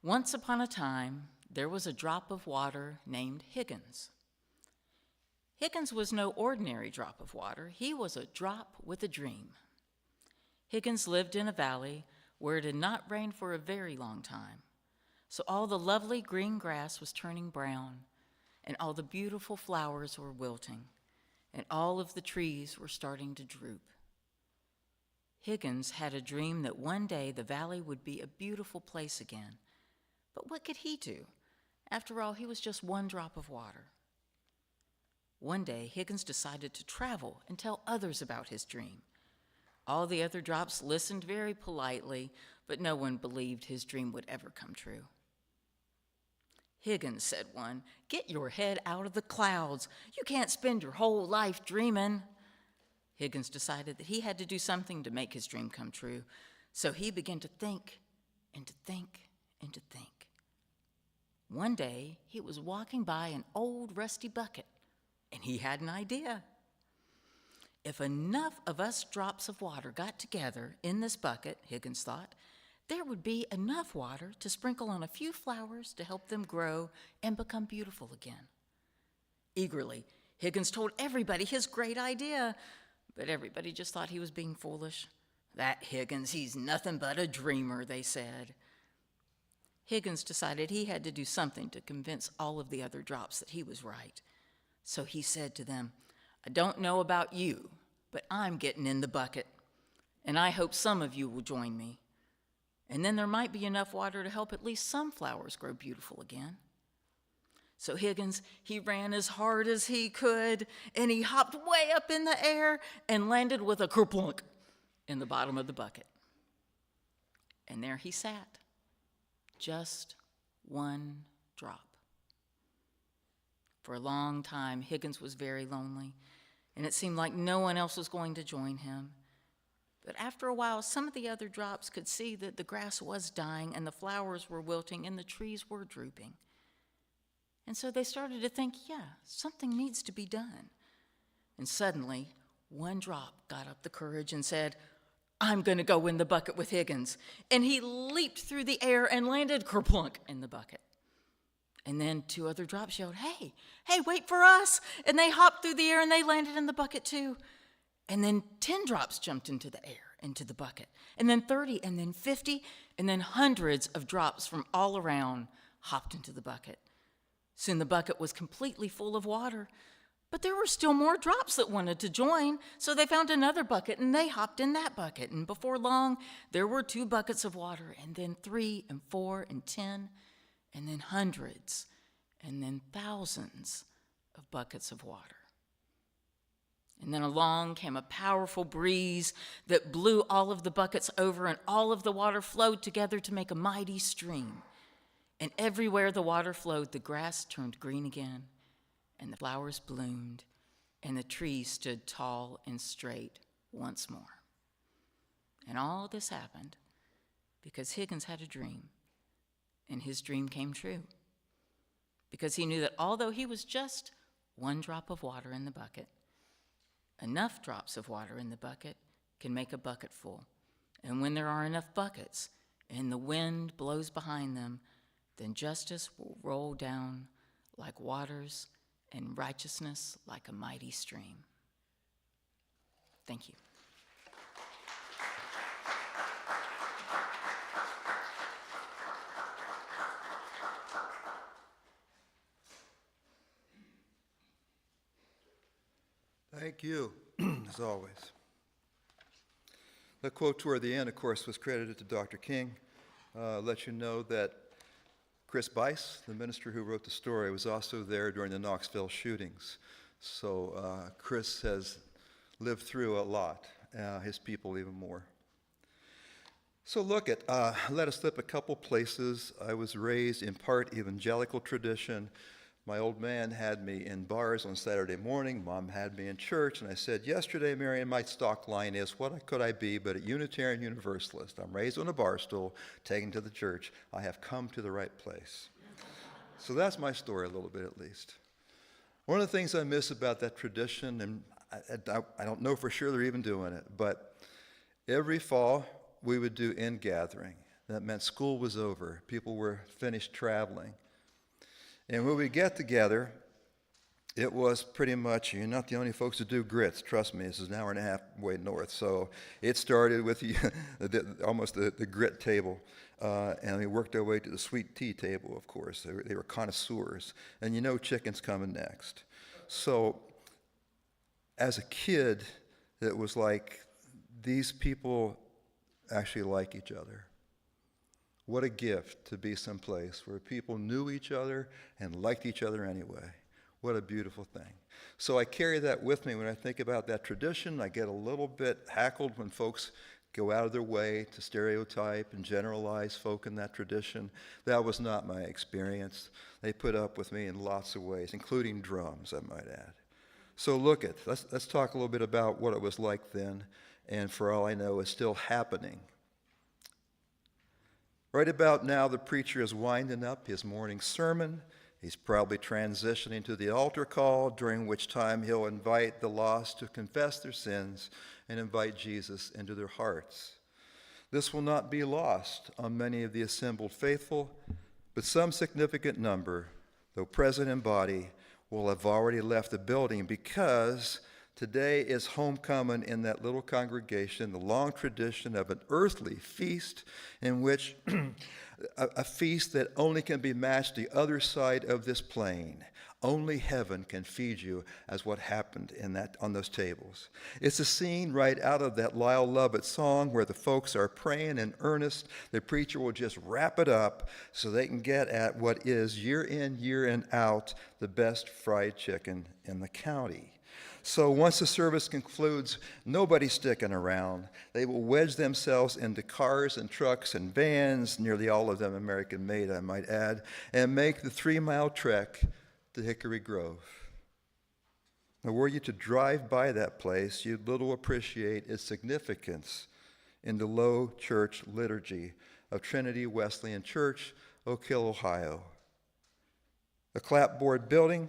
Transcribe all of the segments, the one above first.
Once upon a time, there was a drop of water named Higgins. Higgins was no ordinary drop of water. He was a drop with a dream. Higgins lived in a valley where it had not rained for a very long time. So all the lovely green grass was turning brown, and all the beautiful flowers were wilting, and all of the trees were starting to droop. Higgins had a dream that one day the valley would be a beautiful place again. But what could he do? After all, he was just one drop of water. One day, Higgins decided to travel and tell others about his dream. All the other drops listened very politely, but no one believed his dream would ever come true. Higgins, said one, "Get your head out of the clouds. You can't spend your whole life dreaming." Higgins decided that he had to do something to make his dream come true, so he began to think and to think and to think. One day, he was walking by an old rusty bucket, and he had an idea. If enough of us drops of water got together in this bucket, Higgins thought, there would be enough water to sprinkle on a few flowers to help them grow and become beautiful again. Eagerly, Higgins told everybody his great idea, but everybody just thought he was being foolish. "That Higgins, he's nothing but a dreamer," they said. Higgins decided he had to do something to convince all of the other drops that he was right. So he said to them, "I don't know about you, but I'm getting in the bucket, and I hope some of you will join me. And then there might be enough water to help at least some flowers grow beautiful again." So Higgins, he ran as hard as he could, and he hopped way up in the air and landed with a kerplunk in the bottom of the bucket. And there he sat, just one drop. For a long time, Higgins was very lonely, and it seemed like no one else was going to join him. But after a while, some of the other drops could see that the grass was dying, and the flowers were wilting, and the trees were drooping. And so they started to think, yeah, something needs to be done. And suddenly, one drop got up the courage and said, "I'm going to go in the bucket with Higgins." And he leaped through the air and landed kerplunk in the bucket. And then two other drops yelled, hey, wait for us. And they hopped through the air and they landed in the bucket too. And then 10 drops jumped into the air, into the bucket. And then 30, and then 50, and then hundreds of drops from all around hopped into the bucket. Soon the bucket was completely full of water. But there were still more drops that wanted to join, so they found another bucket and they hopped in that bucket. And before long, there were 2 buckets of water, and then 3 and 4 and 10, and then hundreds, and then thousands of buckets of water. And then along came a powerful breeze that blew all of the buckets over, and all of the water flowed together to make a mighty stream. And everywhere the water flowed, the grass turned green again, and the flowers bloomed, and the trees stood tall and straight once more. And all this happened because Higgins had a dream, and his dream came true. Because he knew that although he was just one drop of water in the bucket, enough drops of water in the bucket can make a bucket full. And when there are enough buckets and the wind blows behind them, then justice will roll down like waters and righteousness like a mighty stream. Thank you. Thank you, as always. The quote toward the end, of course, was credited to Dr. King. Let you know that Chris Bice, the minister who wrote the story, was also there during the Knoxville shootings. So Chris has lived through a lot, his people even more. So let us slip a couple places. I was raised in part evangelical tradition. My old man had me in bars on Saturday morning. Mom had me in church, and I said, yesterday, Marion, my stock line is, what could I be but a Unitarian Universalist? I'm raised on a bar stool, taken to the church. I have come to the right place. So that's my story a little bit, at least. One of the things I miss about that tradition, and I don't know for sure they're even doing it, but every fall we would do in gathering. That meant school was over. People were finished traveling. And when we get together, it was pretty much, you're not the only folks who do grits. Trust me, this is an hour and a half way north. So it started with almost the grit table. And we worked our way to the sweet tea table, of course. They were connoisseurs. And you know chicken's coming next. So as a kid, it was like these people actually like each other. What a gift to be someplace where people knew each other and liked each other anyway. What a beautiful thing. So I carry that with me when I think about that tradition. I get a little bit hackled when folks go out of their way to stereotype and generalize folk in that tradition. That was not my experience. They put up with me in lots of ways, including drums, I might add. So let's talk a little bit about what it was like then, and for all I know, is still happening. Right about now, the preacher is winding up his morning sermon. He's probably transitioning to the altar call, during which time he'll invite the lost to confess their sins and invite Jesus into their hearts. This will not be lost on many of the assembled faithful, but some significant number, though present in body, will have already left the building, because today is homecoming in that little congregation, the long tradition of an earthly feast in which a feast that only can be matched the other side of this plane. Only heaven can feed you, as what happened on those tables. It's a scene right out of that Lyle Lovett song where the folks are praying in earnest. The preacher will just wrap it up so they can get at what is, year in, year in, out, the best fried chicken in the county. So once the service concludes, nobody's sticking around. They will wedge themselves into cars and trucks and vans, nearly all of them American-made, I might add, and make the 3-mile trek to Hickory Grove. Now, were you to drive by that place, you'd little appreciate its significance in the low church liturgy of Trinity Wesleyan Church, Oak Hill, Ohio. The clapboard building,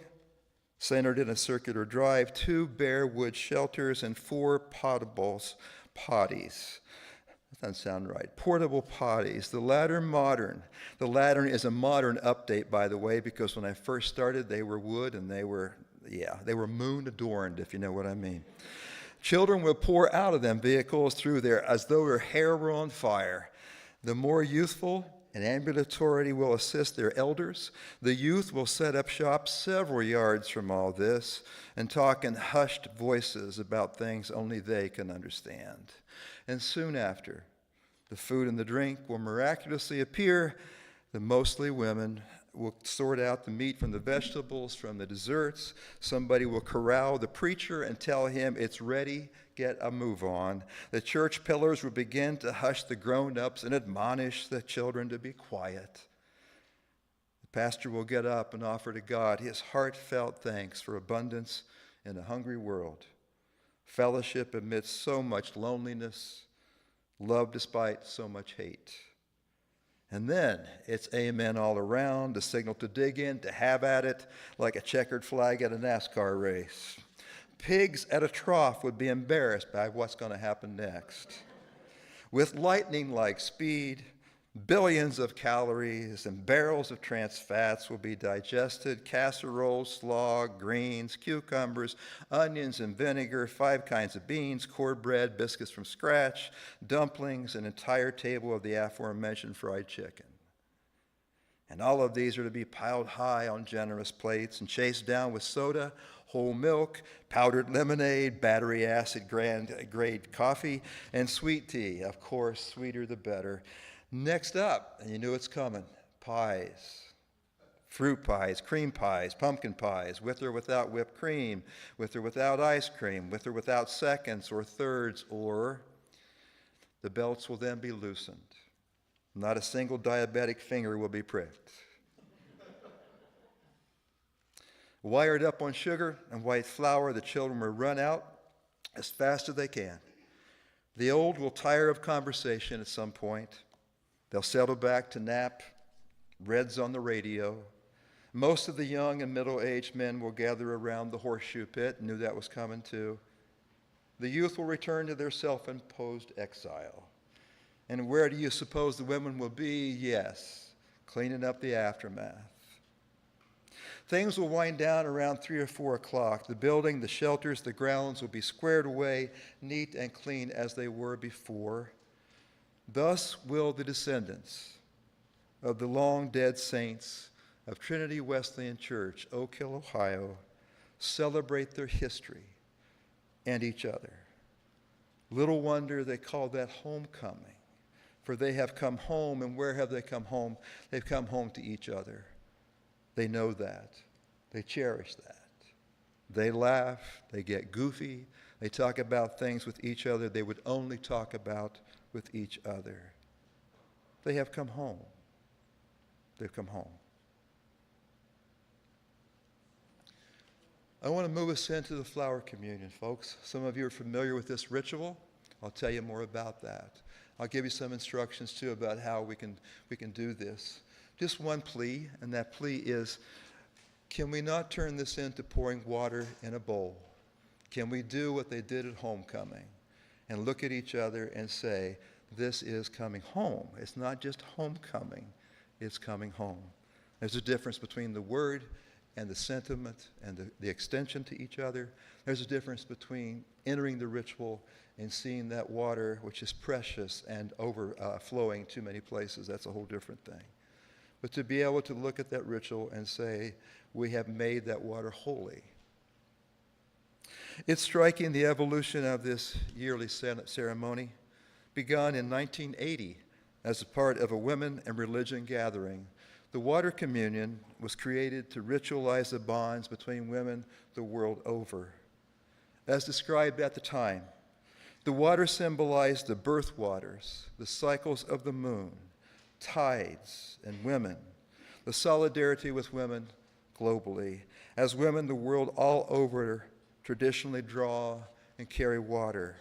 centered in a circular drive, 2 bare wood shelters, and 4 potties. That doesn't sound right. Portable potties. The latter modern. The latter is a modern update, by the way, because when I first started, they were wood and they were moon adorned, if you know what I mean. Children will pour out of them vehicles through there as though their hair were on fire. The more youthful and ambulatory will assist their elders. The youth will set up shop several yards from all this and talk in hushed voices about things only they can understand. And soon after, the food and the drink will miraculously appear. The mostly women will sort out the meat from the vegetables, from the desserts. Somebody will corral the preacher and tell him it's ready, get a move on. The church pillars will begin to hush the grown-ups and admonish the children to be quiet. The pastor will get up and offer to God his heartfelt thanks for abundance in a hungry world, fellowship amidst so much loneliness, love despite so much hate. And then it's amen all around, the signal to dig in, to have at it, like a checkered flag at a NASCAR race. Pigs at a trough would be embarrassed by what's going to happen next. With lightning-like speed, billions of calories and barrels of trans fats will be digested. Casserole, slaw, greens, cucumbers, onions and vinegar, 5 kinds of beans, cornbread, biscuits from scratch, dumplings, an entire table of the aforementioned fried chicken. And all of these are to be piled high on generous plates and chased down with soda, whole milk, powdered lemonade, battery acid grade coffee, and sweet tea. Of course, sweeter the better. Next up, and you knew it's coming, pies. Fruit pies, cream pies, pumpkin pies, with or without whipped cream, with or without ice cream, with or without seconds or thirds, or the belts will then be loosened. Not a single diabetic finger will be pricked. Wired up on sugar and white flour, the children will run out as fast as they can. The old will tire of conversation at some point. They'll settle back to nap, Reds on the radio. Most of the young and middle-aged men will gather around the horseshoe pit, knew that was coming too. The youth will return to their self-imposed exile. And where do you suppose the women will be? Yes, cleaning up the aftermath. Things will wind down around 3 or 4 o'clock. The building, the shelters, the grounds will be squared away, neat and clean as they were before. Thus will the descendants of the long-dead saints of Trinity Wesleyan Church, Oak Hill, Ohio, celebrate their history and each other. Little wonder they call that homecoming, for they have come home, and where have they come home? They've come home to each other. They know that. They cherish that. They laugh. They get goofy. They talk about things with each other they would only talk about with each other. They have come home. They've come home. I want to move us into the flower communion, folks. Some of you are familiar with this ritual. I'll tell you more about that. I'll give you some instructions, too, about how we can do this. Just one plea, and that plea is, can we not turn this into pouring water in a bowl? Can we do what they did at homecoming and look at each other and say, this is coming home. It's not just homecoming, it's coming home. There's a difference between the word and the sentiment and the extension to each other. There's a difference between entering the ritual and seeing that water, which is precious and overflowing too many places. That's a whole different thing. But to be able to look at that ritual and say, we have made that water holy. It's striking the evolution of this yearly ceremony, begun in 1980 as a part of a women and religion gathering. The water communion was created to ritualize the bonds between women the world over. As described at the time, the water symbolized the birth waters, the cycles of the moon, tides, and women, the solidarity with women globally. As women, the world all over traditionally draw and carry water.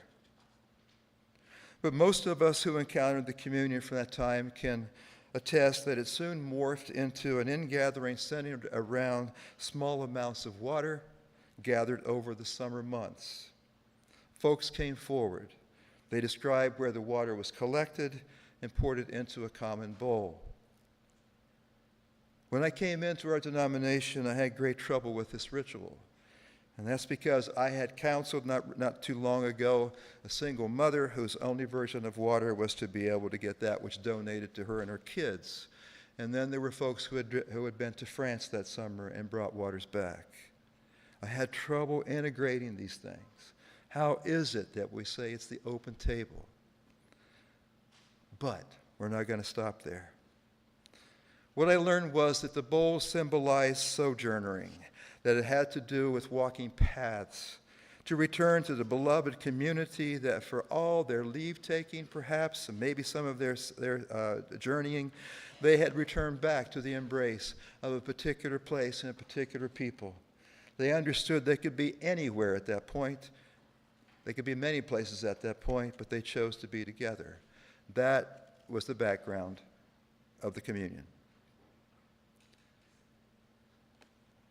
But most of us who encountered the communion from that time can attest that it soon morphed into an ingathering centered around small amounts of water gathered over the summer months. Folks came forward. They described where the water was collected and poured it into a common bowl. When I came into our denomination, I had great trouble with this ritual. And that's because I had counseled not too long ago a single mother whose only version of water was to be able to get that which donated to her and her kids. And then there were folks who had been to France that summer and brought waters back. I had trouble integrating these things. How is it that we say it's the open table? But we're not going to stop there. What I learned was that the bowl symbolized sojourning, that it had to do with walking paths, to return to the beloved community that for all their leave-taking perhaps, and maybe some of their journeying, they had returned back to the embrace of a particular place and a particular people. They understood they could be anywhere at that point. They could be many places at that point, but they chose to be together. That was the background of the communion.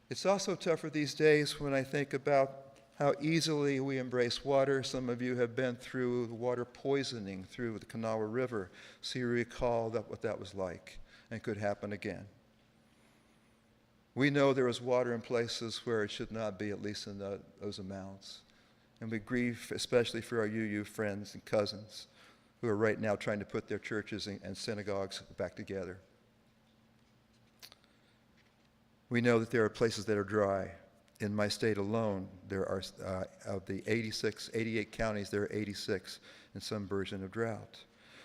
It's also tougher these days when I think about how easily we embrace water. Some of you have been through the water poisoning through the Kanawha River, so you recall what that was like and could happen again. We know there is water in places where it should not be, at least in those amounts. And we grieve especially for our UU friends and cousins who are right now trying to put their churches and synagogues back together. We know that there are places that are dry. In my state alone, there are, of the 88 counties, there are 86 in some version of drought.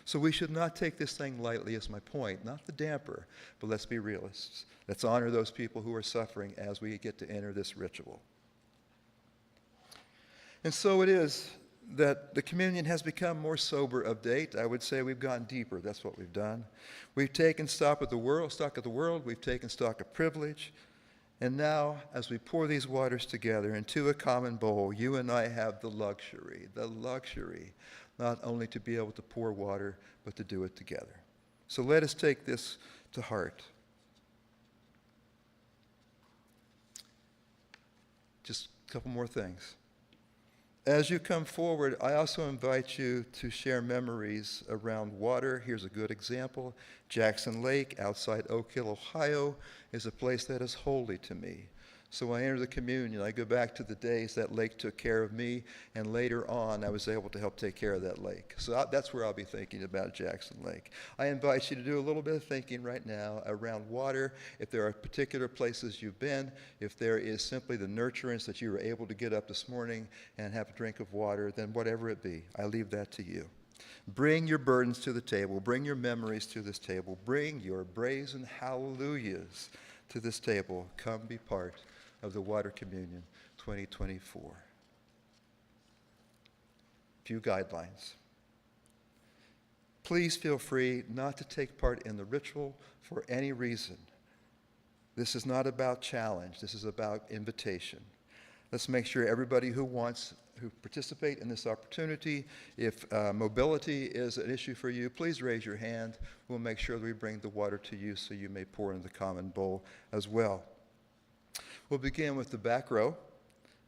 So we should not take this thing lightly, is my point. Not the damper, but let's be realists. Let's honor those people who are suffering as we get to enter this ritual. And so it is that the communion has become more sober of date. I would say we've gone deeper. That's what we've done. We've taken stock of the world. We've taken stock of privilege. And now, as we pour these waters together into a common bowl, you and I have the luxury, not only to be able to pour water, but to do it together. So let us take this to heart. Just a couple more things. As you come forward, I also invite you to share memories around water. Here's a good example. Jackson Lake outside Oak Hill, Ohio, is a place that is holy to me. So when I enter the communion, I go back to the days that lake took care of me, and later on, I was able to help take care of that lake. So that's where I'll be thinking about Jackson Lake. I invite you to do a little bit of thinking right now around water. If there are particular places you've been, if there is simply the nurturance that you were able to get up this morning and have a drink of water, then whatever it be, I leave that to you. Bring your burdens to the table. Bring your memories to this table. Bring your brazen hallelujahs to this table. Come be part of the Water Communion 2024. Few guidelines. Please feel free not to take part in the ritual for any reason. This is not about challenge. This is about invitation. Let's make sure everybody who participate in this opportunity, if mobility is an issue for you, please raise your hand. We'll make sure that we bring the water to you so you may pour into the common bowl as well. We'll begin with the back row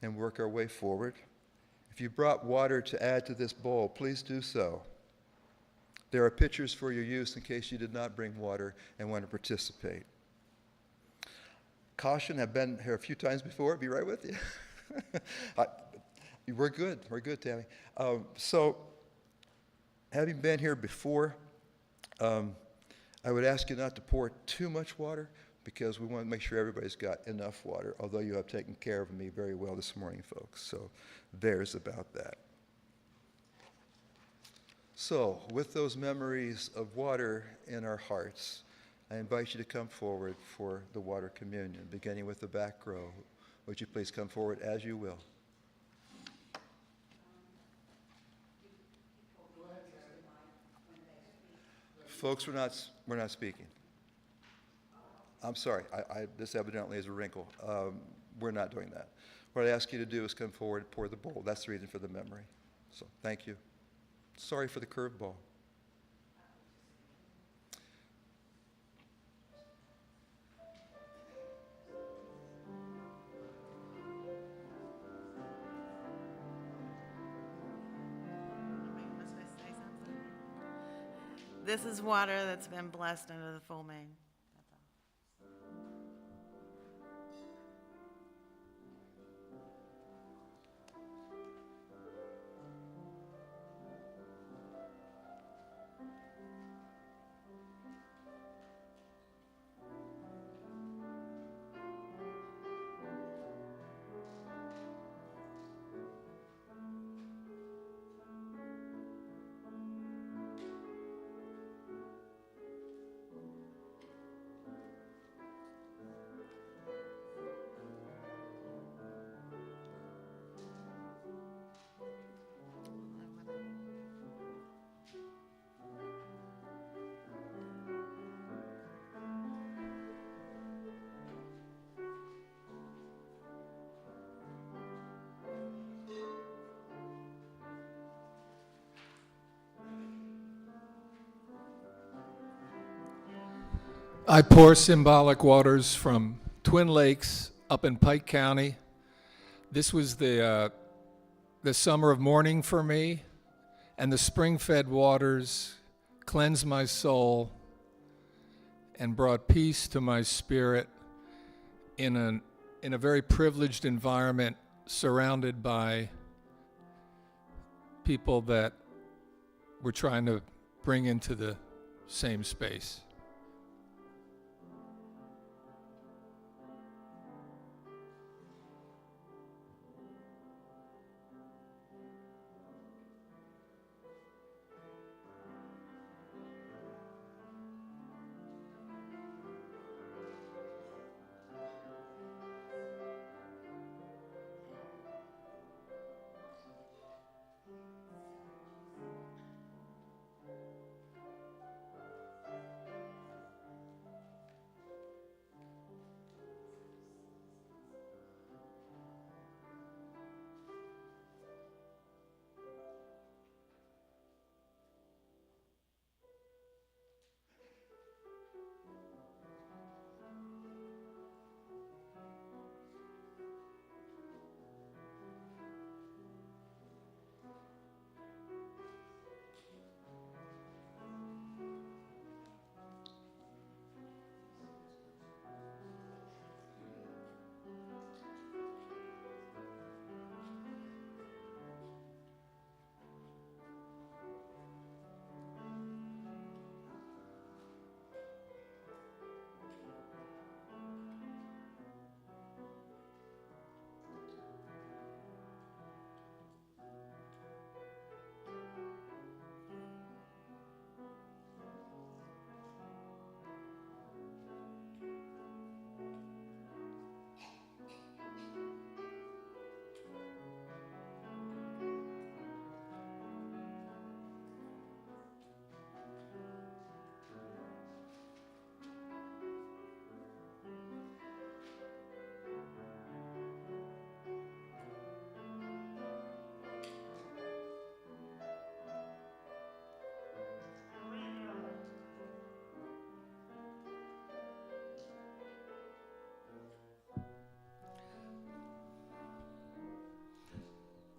and work our way forward. If you brought water to add to this bowl, please do so. There are pitchers for your use in case you did not bring water and want to participate. Caution, I've been here a few times before. Be right with you. We're good. We're good, Tammy. So, having been here before, I would ask you not to pour too much water, because we want to make sure everybody's got enough water, although you have taken care of me very well this morning, folks. So there's about that. So with those memories of water in our hearts, I invite you to come forward for the water communion, beginning with the back row. Would you please come forward as you will? Folks, we're not speaking. I'm sorry, this evidently is a wrinkle. We're not doing that. What I ask you to do is come forward and pour the bowl. That's the reason for the memory. So thank you. Sorry for the curveball. Must I say something? This is water that's been blessed under the full moon. I pour symbolic waters from Twin Lakes up in Pike County. This was the summer of mourning for me, and the spring-fed waters cleansed my soul and brought peace to my spirit in a very privileged environment, surrounded by people that we're trying to bring into the same space.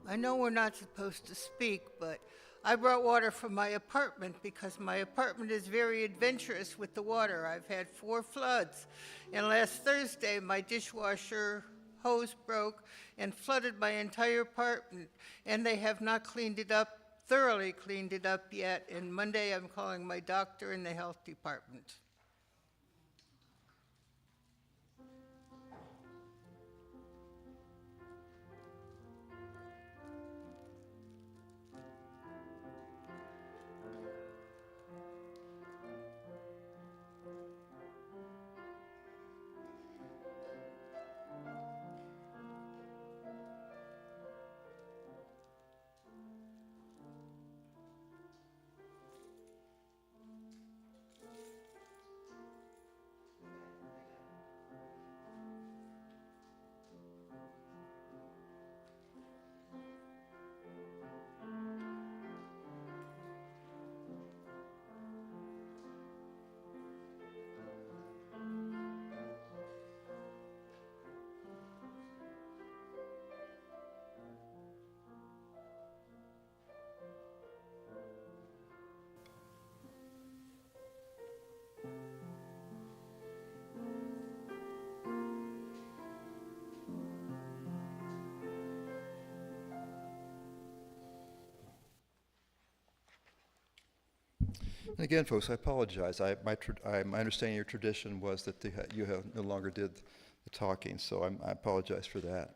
I know we're not supposed to speak, but I brought water from my apartment because my apartment is very adventurous with the water. I've had 4 floods, and last Thursday my dishwasher hose broke and flooded my entire apartment, and they have not thoroughly cleaned it up yet, and Monday I'm calling my doctor in the health department. And again, folks, I apologize. My understanding of your tradition was that no longer did the talking, so I apologize for that.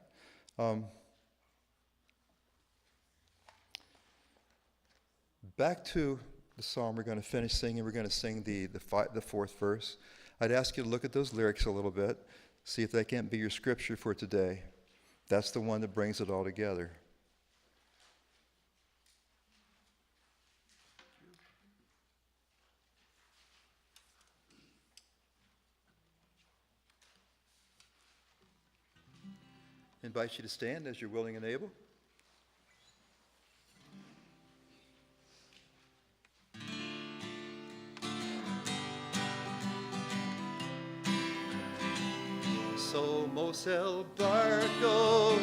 Back to the psalm we're going to finish singing. We're going to sing the 4th verse. I'd ask you to look at those lyrics a little bit, see if they can't be your scripture for today. That's the one that brings it all together. I invite you to stand as you're willing and able. Somos el barco,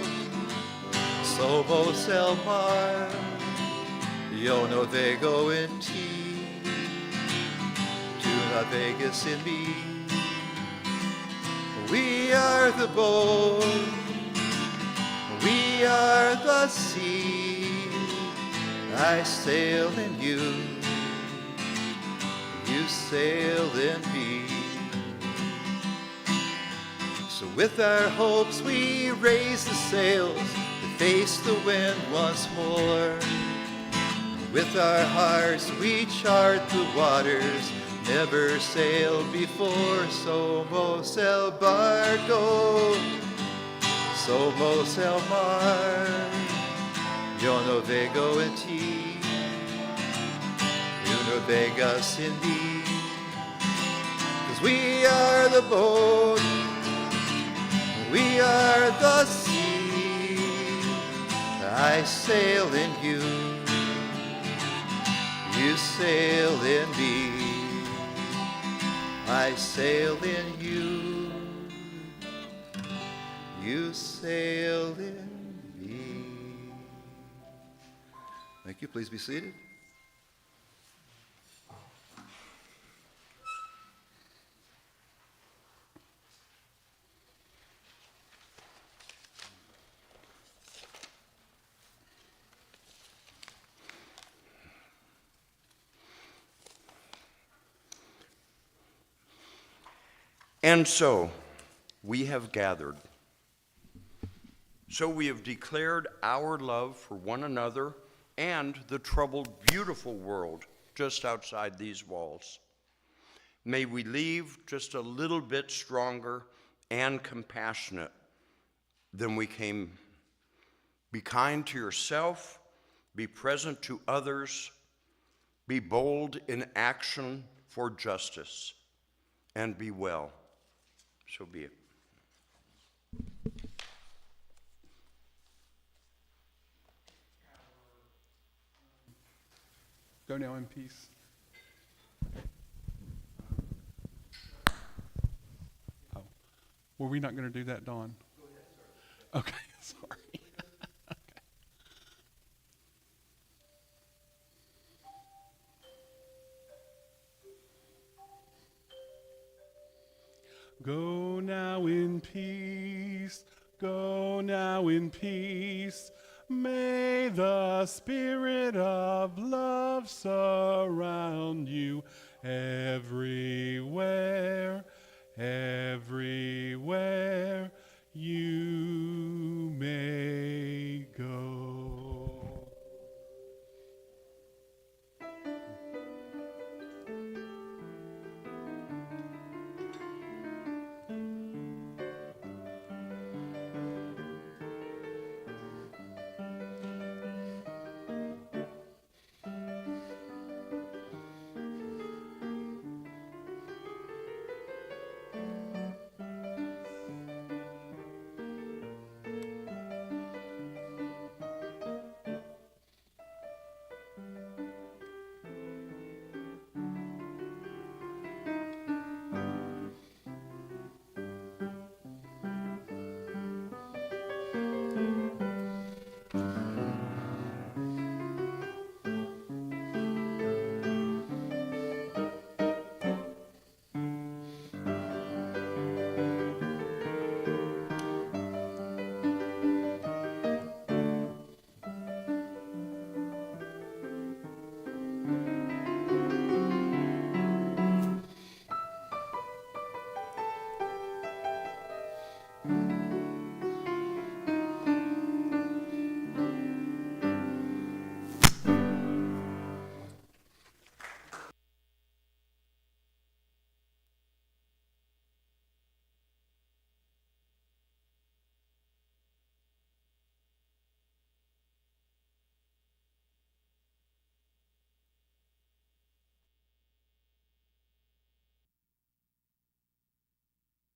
somos el mar, yo navego en ti, tú navegas en mí. We are the boat, we are the sea, I sail in you, you sail in me. So with our hopes we raise the sails to face the wind once more. With our hearts we chart the waters never sailed before. Somos el barco, somos el mar, yo navego en ti, you navegas en mí. 'Cause we are the boat, we are the sea, I sail in you, you sail in me, I sail in you, you sail in me. Thank you. Please be seated. And so we have gathered. So we have declared our love for one another and the troubled, beautiful world just outside these walls. May we leave just a little bit stronger and compassionate than we came. Be kind to yourself, be present to others, be bold in action for justice, and be well. So be it. Go now in peace. Oh, were we not going to do that, Dawn? Okay, sorry. Okay. Go now in peace, go now in peace. May the spirit of love surround you everywhere, everywhere you may go.